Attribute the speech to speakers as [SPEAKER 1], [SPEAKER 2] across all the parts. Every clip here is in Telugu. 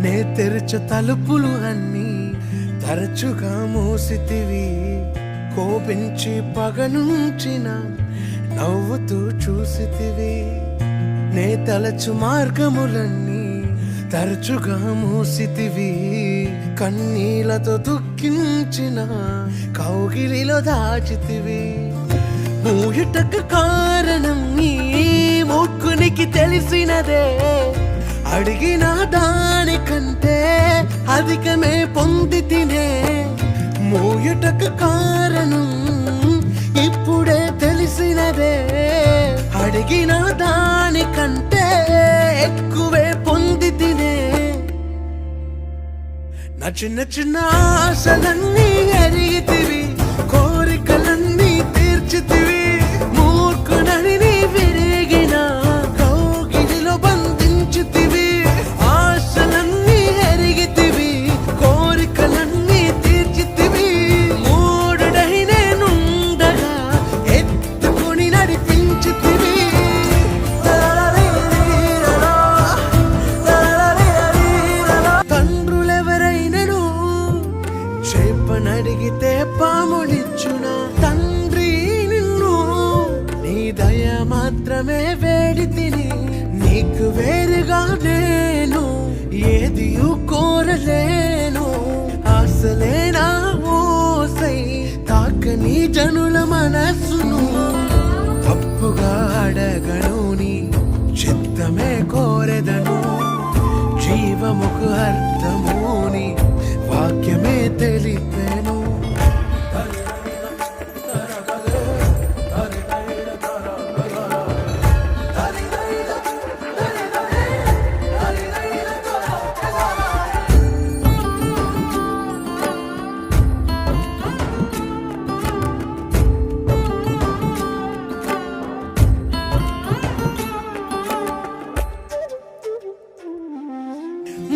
[SPEAKER 1] నే తెరచు తలుపులు అన్నీ తరచుగా మూసితివి. కోపించి పగనుంచిన నవ్వుతూ చూసితివి. నే తలచు మార్గములన్నీ తరచుగా మూసితివి. కన్నీళ్లతో దుఃఖించిన కౌగిలిలో దాచితివి. మూయుటకు కారణం నీ మూర్ఖునికి తెలిసినదే. అడిగిన దానికంటే అధికమే పొంది తినే. మూయుటకు కారణం ఇప్పుడే తెలిసినదే. అడిగిన దానికంటే ఎక్కువే పొంది తినే. నా చిన్న చిన్న ఆశలన్నీ ఎరిగితివి. కోరికలన్నీ తీర్చితివి. మూర్ఖునని నీ విరిగిన కౌగిలిలో బంధించితివి. ఆశలన్నీ ఎరిగితివి. కోరికలన్నీ తీర్చితివి. మూడుడై నేనుండగా ఎత్తుకుని నడిపించితివి. తండ్రులెవరైనను చేపనడిగితే పామునిచ్చునా? తండ్రి నిన్ను నీ దయ మాత్రమే వేడి తిని. నీకు వేరుగా నేను ఏది కోరలేను. ఆశలేనా ఓసై తాకని జనుల మనస్సును. తప్పుగా అడగను నీ చిత్తమే కోరెదను. జీవముకు అర్థము నీ వాక్యమే తెలిపెను.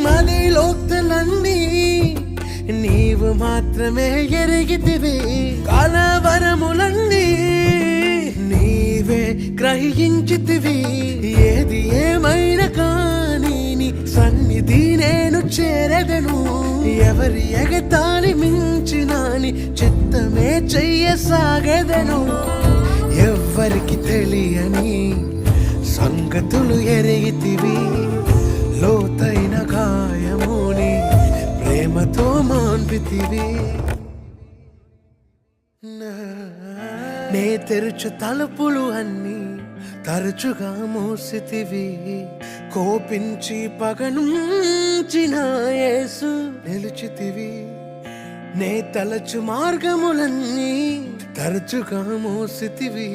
[SPEAKER 1] మనలోక్తులన్నీ నీవు మాత్రమే ఎరిగితివి. కలవరములన్నీ నీవే గ్రహించితివి. ఏది ఏమైనా కానీ నీ సన్నిధి నేను చేరదను. ఎవరి ఎగతాళి మించిన నీ చిత్తమే చెయ్యసాగదను. ఎవ్వరికి తెలియని సంగతులు ఎరిగితివి. లోతైన గాయముని ప్రేమతో మాన్పితివి. నే తెరచు తలుపులు అన్నీ తరచుగా మూసితివి. కోపించి పగనుంచిన యేసు నిలిచితివి. నే తలచు మార్గములన్నీ తరచుగా మూసితివి.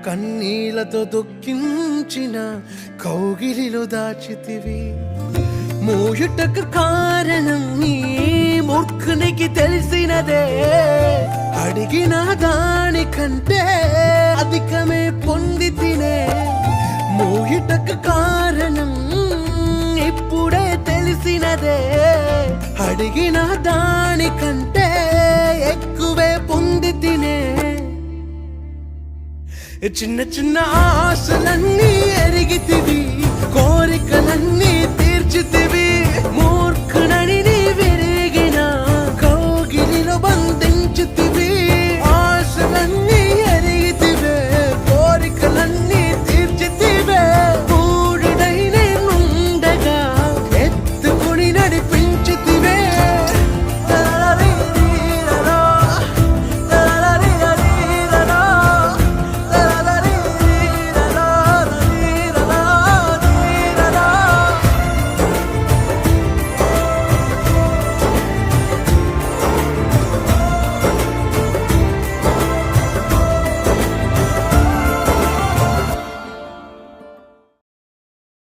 [SPEAKER 1] కన్నీళ్లతో దుఃఖించిన కౌగిలిలో దాచితివి. మూయుటకు కారణం నీ మూర్ఖునికి తెలిసినదే. అడిగిన దానికంటే అధికమే పొంది తినే. మూయుటకు కారణం ఇప్పుడే తెలిసినదే. అడిగిన దానికంటే ఎక్కువే పొంది తినే. చిన్న చిన్న ఆశలన్నీ ఎరిగితివి. కోరికలన్నీ తీర్చితివి. మూర్ఖునని